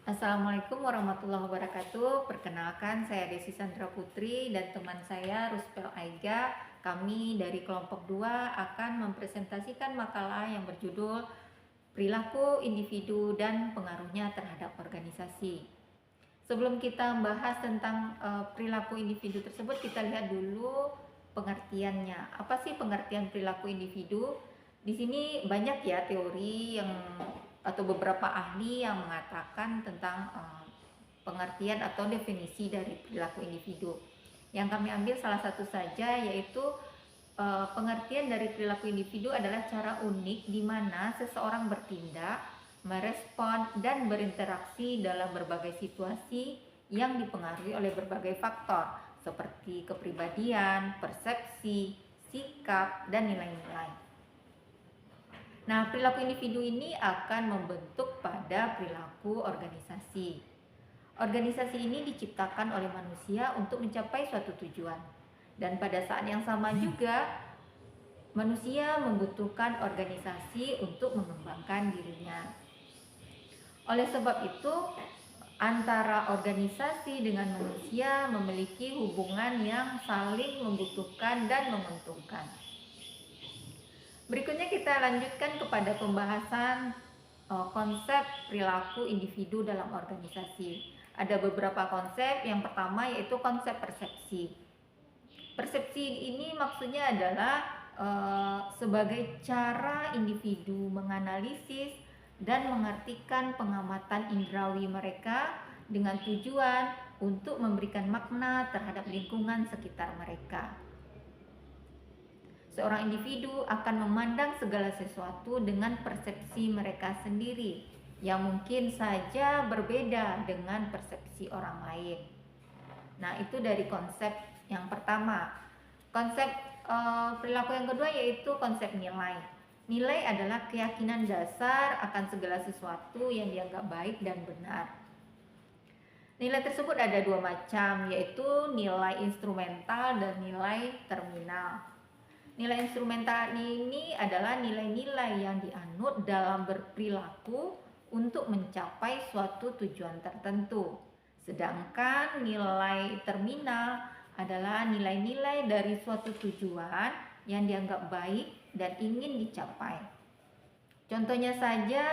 Assalamualaikum warahmatullahi wabarakatuh. Perkenalkan, saya Desi Sandra Putri dan teman saya Ruspel Aiga. Kami dari kelompok 2 akan mempresentasikan makalah yang berjudul Perilaku Individu dan Pengaruhnya Terhadap Organisasi. Sebelum kita membahas tentang perilaku individu tersebut, kita lihat dulu pengertiannya. Apa sih pengertian perilaku individu? Di sini banyak ya teori yang atau beberapa ahli yang mengatakan tentang pengertian atau definisi dari perilaku individu. Yang kami ambil salah satu saja, yaitu pengertian dari perilaku individu adalah cara unik di mana seseorang bertindak, merespon, dan berinteraksi dalam berbagai situasi yang dipengaruhi oleh berbagai faktor seperti kepribadian, persepsi, sikap, dan nilai-nilai. Nah, perilaku individu ini akan membentuk pada perilaku organisasi. Organisasi ini diciptakan oleh manusia untuk mencapai suatu tujuan. Dan pada saat yang sama juga, manusia membutuhkan organisasi untuk mengembangkan dirinya. Oleh sebab itu, antara organisasi dengan manusia memiliki hubungan yang saling membutuhkan dan menguntungkan. Berikutnya kita lanjutkan kepada pembahasan konsep perilaku individu dalam organisasi. Ada beberapa konsep. Yang pertama yaitu konsep persepsi. Persepsi ini maksudnya adalah sebagai cara individu menganalisis dan mengartikan pengamatan indrawi mereka dengan tujuan untuk memberikan makna terhadap lingkungan sekitar mereka. Seorang individu akan memandang segala sesuatu dengan persepsi mereka sendiri yang mungkin saja berbeda dengan persepsi orang lain. Nah, itu dari konsep yang pertama. Konsep perilaku yang kedua yaitu konsep nilai. Nilai adalah keyakinan dasar akan segala sesuatu yang dianggap baik dan benar. Nilai tersebut ada dua macam, yaitu nilai instrumental dan nilai terminal. Nilai instrumental ini adalah nilai-nilai yang dianut dalam berperilaku untuk mencapai suatu tujuan tertentu. Sedangkan nilai terminal adalah nilai-nilai dari suatu tujuan yang dianggap baik dan ingin dicapai. Contohnya saja,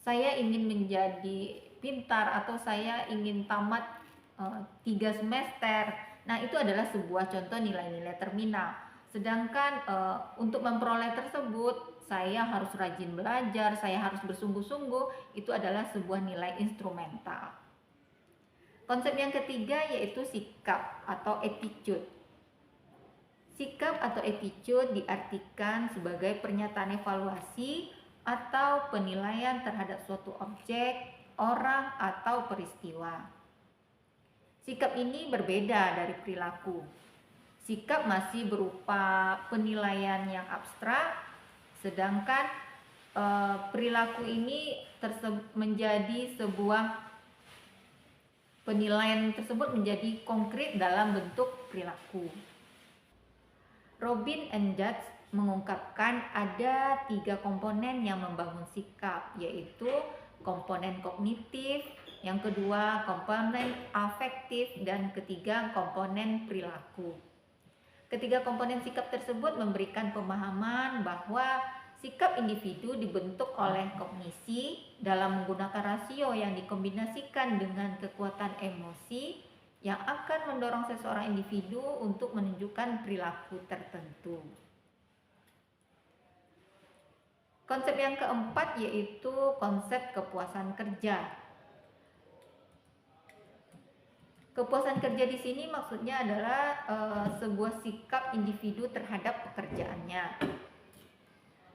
saya ingin menjadi pintar atau saya ingin tamat 3 semester. Nah, itu adalah sebuah contoh nilai-nilai terminal. Sedangkan untuk memperoleh tersebut, saya harus rajin belajar, saya harus bersungguh-sungguh, itu adalah sebuah nilai instrumental. Konsep yang ketiga yaitu sikap atau attitude. Sikap atau attitude diartikan sebagai pernyataan evaluasi atau penilaian terhadap suatu objek, orang, atau peristiwa. Sikap ini berbeda dari perilaku. Sikap masih berupa penilaian yang abstrak, sedangkan perilaku ini menjadi sebuah penilaian tersebut menjadi konkret dalam bentuk perilaku. Robin and Judge mengungkapkan ada 3 komponen yang membangun sikap, yaitu komponen kognitif, yang kedua komponen afektif, dan ketiga komponen perilaku. Ketiga komponen sikap tersebut memberikan pemahaman bahwa sikap individu dibentuk oleh kognisi dalam menggunakan rasio yang dikombinasikan dengan kekuatan emosi yang akan mendorong seseorang individu untuk menunjukkan perilaku tertentu. Konsep yang keempat yaitu konsep kepuasan kerja. Kepuasan kerja di sini maksudnya adalah sebuah sikap individu terhadap pekerjaannya.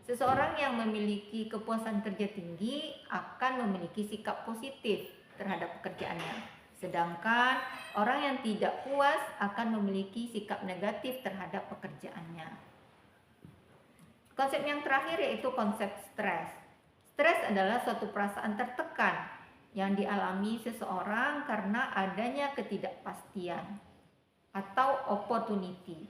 Seseorang yang memiliki kepuasan kerja tinggi akan memiliki sikap positif terhadap pekerjaannya. Sedangkan orang yang tidak puas akan memiliki sikap negatif terhadap pekerjaannya. Konsep yang terakhir yaitu konsep stres. Stres adalah suatu perasaan tertekan yang dialami seseorang karena adanya ketidakpastian atau opportunity.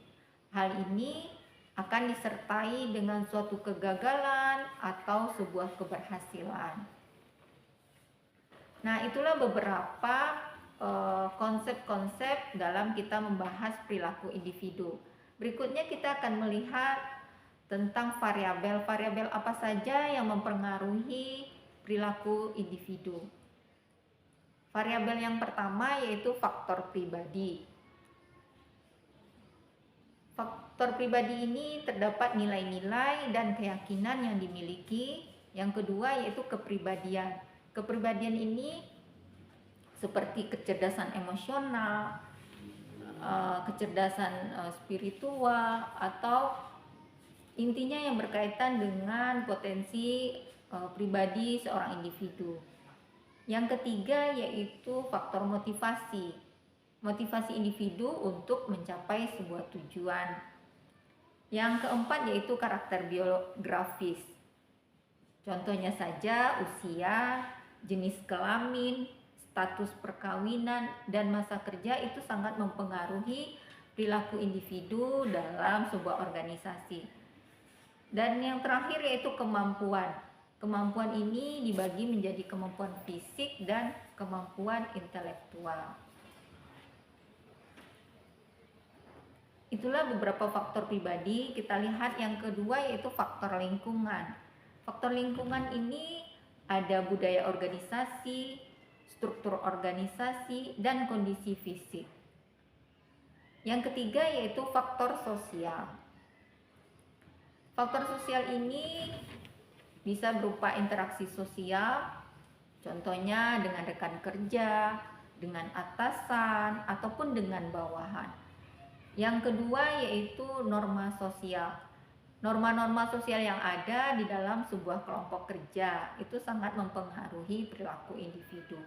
Hal ini akan disertai dengan suatu kegagalan atau sebuah keberhasilan. Nah, itulah beberapa konsep-konsep dalam kita membahas perilaku individu. Berikutnya kita akan melihat tentang variabel-variabel apa saja yang mempengaruhi perilaku individu. Variabel yang pertama yaitu faktor pribadi. Faktor pribadi ini terdapat nilai-nilai dan keyakinan yang dimiliki. Yang kedua yaitu kepribadian. Kepribadian ini seperti kecerdasan emosional, kecerdasan spiritual, atau intinya yang berkaitan dengan potensi pribadi seorang individu. Yang ketiga yaitu faktor motivasi. Motivasi individu untuk mencapai sebuah tujuan. Yang keempat yaitu karakter biografis. Contohnya saja usia, jenis kelamin, status perkawinan, dan masa kerja itu sangat mempengaruhi perilaku individu dalam sebuah organisasi. Dan yang terakhir yaitu kemampuan. Kemampuan ini dibagi menjadi kemampuan fisik dan kemampuan intelektual. Itulah beberapa faktor pribadi. Kita lihat yang kedua yaitu faktor lingkungan. Faktor lingkungan ini ada budaya organisasi, struktur organisasi, dan kondisi fisik. Yang ketiga yaitu faktor sosial. Faktor sosial ini bisa berupa interaksi sosial, contohnya dengan rekan kerja, dengan atasan, ataupun dengan bawahan. Yang kedua yaitu norma sosial. Norma-norma sosial yang ada di dalam sebuah kelompok kerja itu sangat mempengaruhi perilaku individu.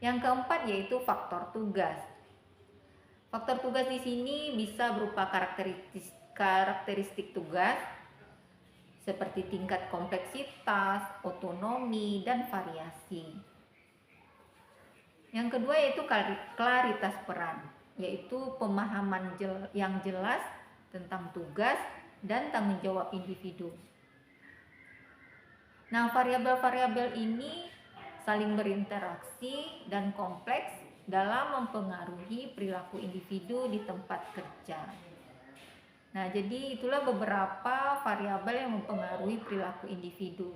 Yang keempat yaitu faktor tugas. Faktor tugas di sini bisa berupa karakteristik tugas seperti tingkat kompleksitas, otonomi, dan variasi. Yang kedua yaitu klaritas peran, yaitu pemahaman yang jelas tentang tugas dan tanggung jawab individu. Nah, variabel-variabel ini saling berinteraksi dan kompleks dalam mempengaruhi perilaku individu di tempat kerja. Nah, jadi itulah beberapa variabel yang mempengaruhi perilaku individu.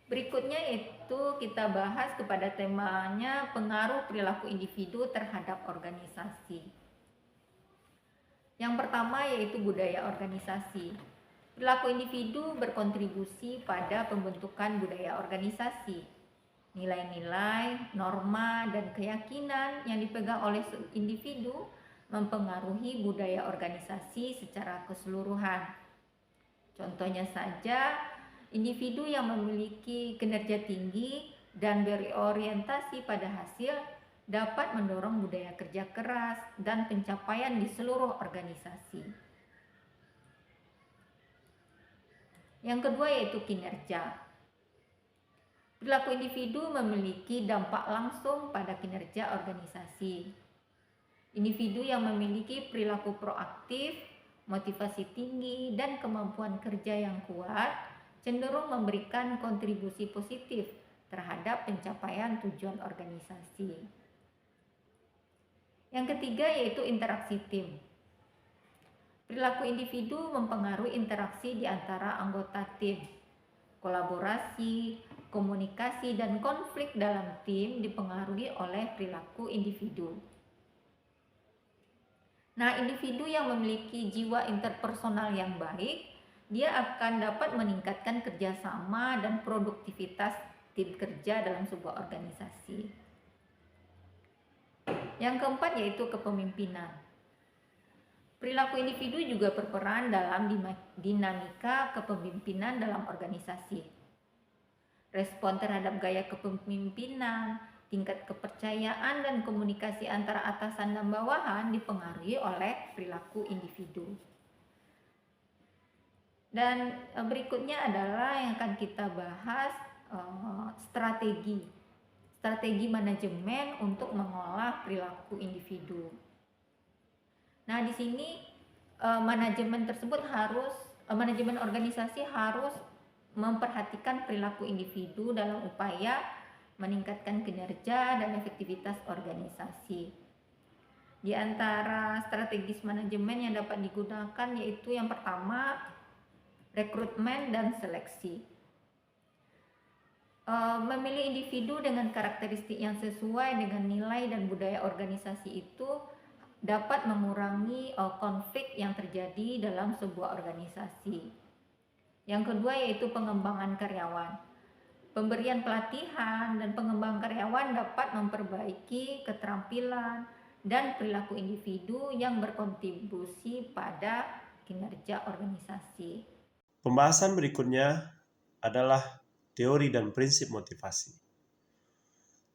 Berikutnya itu kita bahas kepada temanya pengaruh perilaku individu terhadap organisasi. Yang pertama yaitu budaya organisasi. Perilaku individu berkontribusi pada pembentukan budaya organisasi. Nilai-nilai, norma, dan keyakinan yang dipegang oleh individu mempengaruhi budaya organisasi secara keseluruhan. Contohnya saja, individu yang memiliki kinerja tinggi dan berorientasi pada hasil dapat mendorong budaya kerja keras dan pencapaian di seluruh organisasi. Yang kedua yaitu kinerja. Perilaku individu memiliki dampak langsung pada kinerja organisasi. Individu yang memiliki perilaku proaktif, motivasi tinggi, dan kemampuan kerja yang kuat cenderung memberikan kontribusi positif terhadap pencapaian tujuan organisasi. Yang ketiga yaitu interaksi tim. Perilaku individu mempengaruhi interaksi di antara anggota tim. Kolaborasi, komunikasi, dan konflik dalam tim dipengaruhi oleh perilaku individu. Nah, individu yang memiliki jiwa interpersonal yang baik, dia akan dapat meningkatkan kerjasama dan produktivitas tim kerja dalam sebuah organisasi. Yang keempat yaitu kepemimpinan. Perilaku individu juga berperan dalam dinamika kepemimpinan dalam organisasi. Respon terhadap gaya kepemimpinan, tingkat kepercayaan, dan komunikasi antara atasan dan bawahan dipengaruhi oleh perilaku individu. Dan berikutnya adalah yang akan kita bahas strategi manajemen untuk mengolah perilaku individu. Nah, di sini manajemen organisasi harus memperhatikan perilaku individu dalam upaya meningkatkan kinerja dan efektivitas organisasi. Di antara strategis manajemen yang dapat digunakan yaitu yang pertama, rekrutmen dan seleksi. Memilih individu dengan karakteristik yang sesuai dengan nilai dan budaya organisasi itu dapat mengurangi konflik yang terjadi dalam sebuah organisasi. Yang kedua yaitu pengembangan karyawan. Pemberian pelatihan dan pengembangan karyawan dapat memperbaiki keterampilan dan perilaku individu yang berkontribusi pada kinerja organisasi. Pembahasan berikutnya adalah teori dan prinsip motivasi.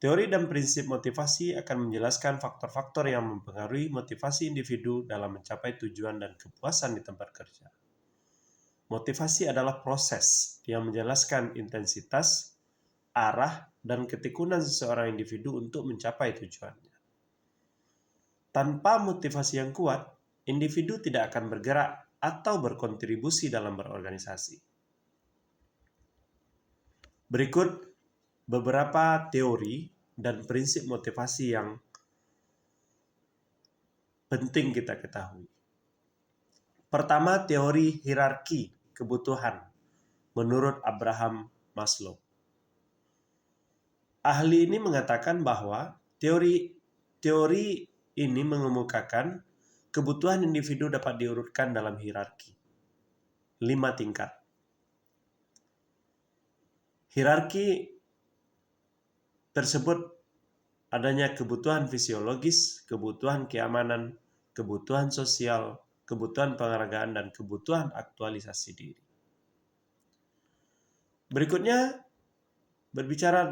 Teori dan prinsip motivasi akan menjelaskan faktor-faktor yang mempengaruhi motivasi individu dalam mencapai tujuan dan kepuasan di tempat kerja. Motivasi adalah proses yang menjelaskan intensitas, arah, dan ketekunan seseorang individu untuk mencapai tujuannya. Tanpa motivasi yang kuat, individu tidak akan bergerak atau berkontribusi dalam berorganisasi. Berikut beberapa teori dan prinsip motivasi yang penting kita ketahui. Pertama, teori hierarki kebutuhan menurut Abraham Maslow. Ahli ini mengatakan bahwa teori ini mengemukakan kebutuhan individu dapat diurutkan dalam hierarki 5 tingkat. Hierarki tersebut adanya kebutuhan fisiologis, kebutuhan keamanan, kebutuhan sosial, kebutuhan penghargaan, dan kebutuhan aktualisasi diri. Berikutnya berbicara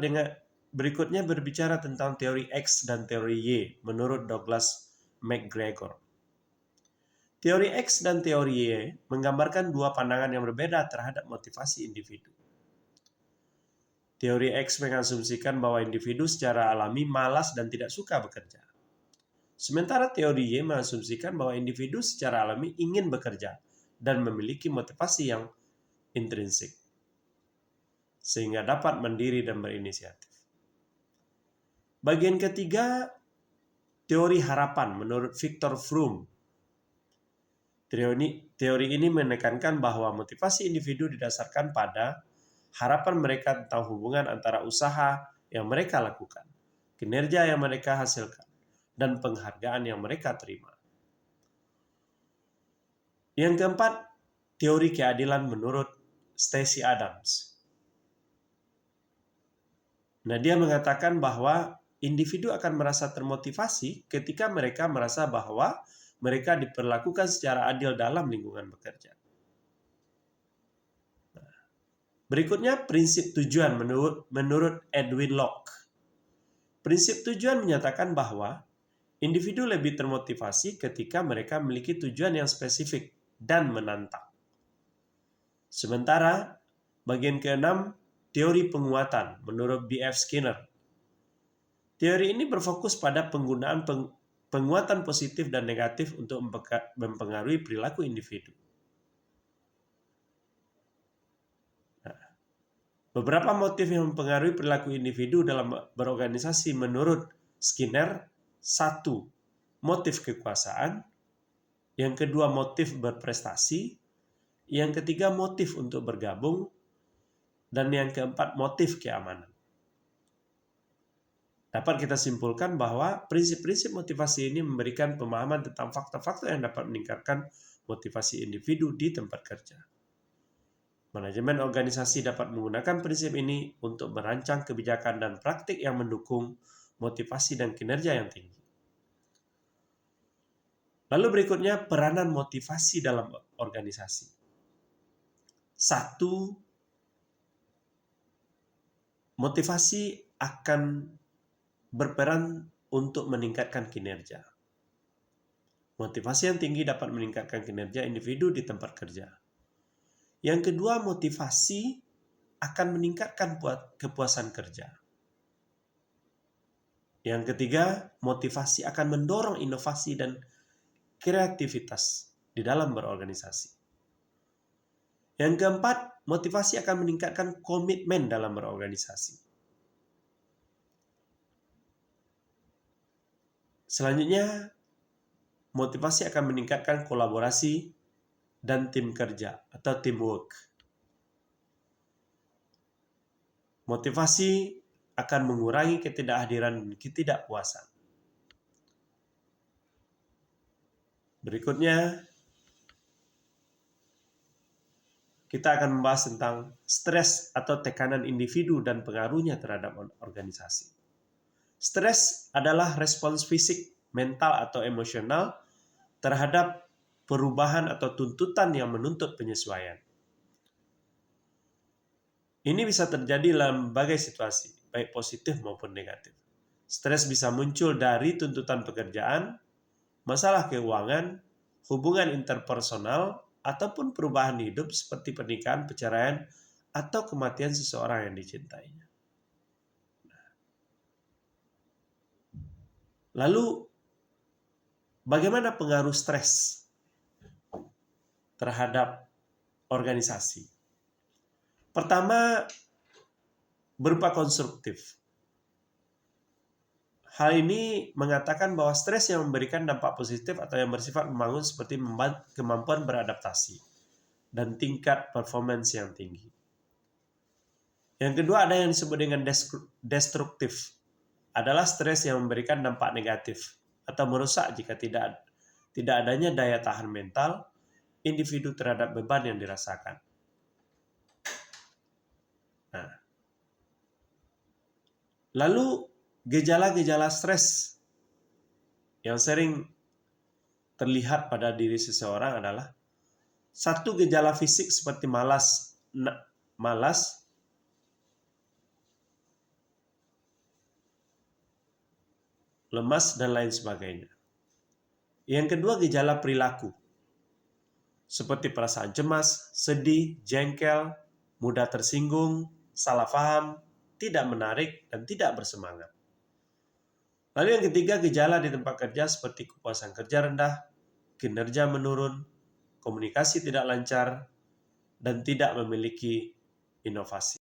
tentang teori X dan teori Y menurut Douglas McGregor. Teori X dan teori Y menggambarkan dua pandangan yang berbeda terhadap motivasi individu. Teori X mengasumsikan bahwa individu secara alami malas dan tidak suka bekerja. Sementara teori Y mengasumsikan bahwa individu secara alami ingin bekerja dan memiliki motivasi yang intrinsik, sehingga dapat mandiri dan berinisiatif. Bagian ketiga, teori harapan menurut Viktor Fromm. Teori ini menekankan bahwa motivasi individu didasarkan pada harapan mereka tentang hubungan antara usaha yang mereka lakukan, kinerja yang mereka hasilkan, dan penghargaan yang mereka terima. Yang keempat, teori keadilan menurut Stacey Adams. Nah, dia mengatakan bahwa individu akan merasa termotivasi ketika mereka merasa bahwa mereka diperlakukan secara adil dalam lingkungan bekerja. Berikutnya, prinsip tujuan menurut Edwin Locke. Prinsip tujuan menyatakan bahwa individu lebih termotivasi ketika mereka memiliki tujuan yang spesifik dan menantang. Sementara, bagian keenam, teori penguatan menurut B.F. Skinner. Teori ini berfokus pada penggunaan penguatan positif dan negatif untuk mempengaruhi perilaku individu. Beberapa motif yang mempengaruhi perilaku individu dalam berorganisasi menurut Skinner. 1. Motif kekuasaan. Yang kedua, motif berprestasi. Yang ketiga, motif untuk bergabung. Dan yang keempat, motif keamanan. Dapat kita simpulkan bahwa prinsip-prinsip motivasi ini memberikan pemahaman tentang faktor-faktor yang dapat meningkatkan motivasi individu di tempat kerja. Manajemen organisasi dapat menggunakan prinsip ini untuk merancang kebijakan dan praktik yang mendukung motivasi dan kinerja yang tinggi. Lalu berikutnya, peranan motivasi dalam organisasi. 1. Motivasi akan berperan untuk meningkatkan kinerja. Motivasi yang tinggi dapat meningkatkan kinerja individu di tempat kerja. Yang kedua, motivasi akan meningkatkan kepuasan kerja. Yang ketiga, motivasi akan mendorong inovasi dan kreativitas di dalam berorganisasi. Yang keempat, motivasi akan meningkatkan komitmen dalam berorganisasi. Selanjutnya, motivasi akan meningkatkan kolaborasi dan tim kerja atau teamwork. Motivasi akan mengurangi ketidakhadiran dan ketidakpuasan. Berikutnya, kita akan membahas tentang stres atau tekanan individu dan pengaruhnya terhadap organisasi. Stres adalah respons fisik, mental, atau emosional terhadap perubahan atau tuntutan yang menuntut penyesuaian. Ini bisa terjadi dalam berbagai situasi, baik positif maupun negatif. Stres bisa muncul dari tuntutan pekerjaan, masalah keuangan, hubungan interpersonal, ataupun perubahan hidup seperti pernikahan, perceraian, atau kematian seseorang yang dicintainya. Lalu, bagaimana pengaruh stres terhadap organisasi? Pertama, berupa konstruktif. Hal ini mengatakan bahwa stres yang memberikan dampak positif atau yang bersifat membangun seperti kemampuan beradaptasi dan tingkat performance yang tinggi. Yang kedua ada yang disebut dengan destruktif. Adalah stres yang memberikan dampak negatif atau merusak jika tidak adanya daya tahan mental individu terhadap beban yang dirasakan. Nah, lalu gejala-gejala stres yang sering terlihat pada diri seseorang adalah satu, gejala fisik seperti malas, lemas, dan lain sebagainya. Yang kedua, gejala perilaku seperti perasaan cemas, sedih, jengkel, mudah tersinggung, salah paham, tidak menarik, dan tidak bersemangat. Lalu yang ketiga, gejala di tempat kerja seperti kepuasan kerja rendah, kinerja menurun, komunikasi tidak lancar, dan tidak memiliki inovasi.